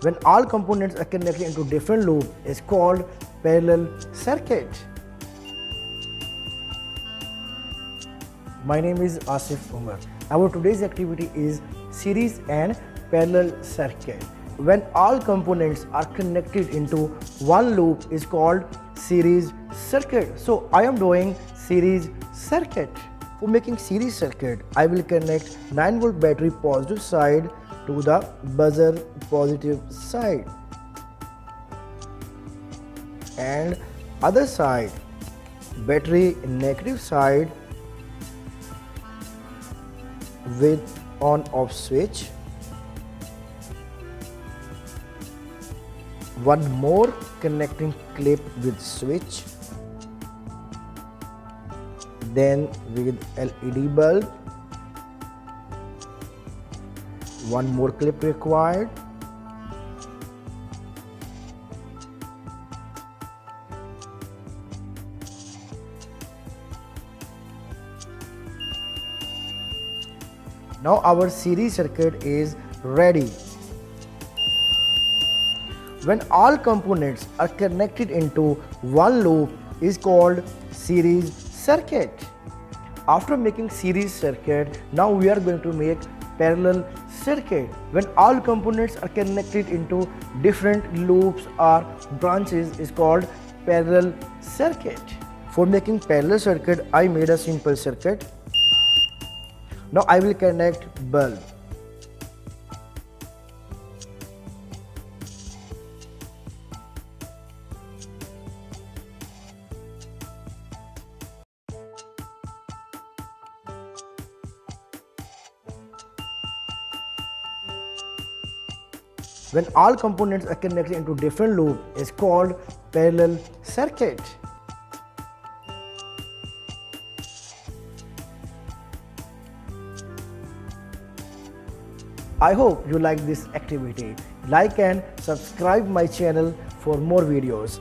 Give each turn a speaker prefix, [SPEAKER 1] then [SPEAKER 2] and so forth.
[SPEAKER 1] when all components are connected into different loop is called parallel circuit. My name is Asif Umar. Our today's activity is series and parallel circuit. When all components are connected into one loop is called series circuit. So I am doing series circuit. For making series circuit, I will connect 9-volt battery positive side to the buzzer positive side and other side battery negative side with on off switch. One more connecting clip with switch, then with LED bulb, one more clip required, now our series circuit is ready. When all components are connected into one loop is called series circuit. After making series circuit, now we are going to make parallel circuit. When all components are connected into different loops or branches is called parallel circuit. For making parallel circuit, I made a simple circuit. Now I will connect bulb. When all components are connected into different loop is called parallel circuit. I hope you like this activity. Like and subscribe my channel for more videos.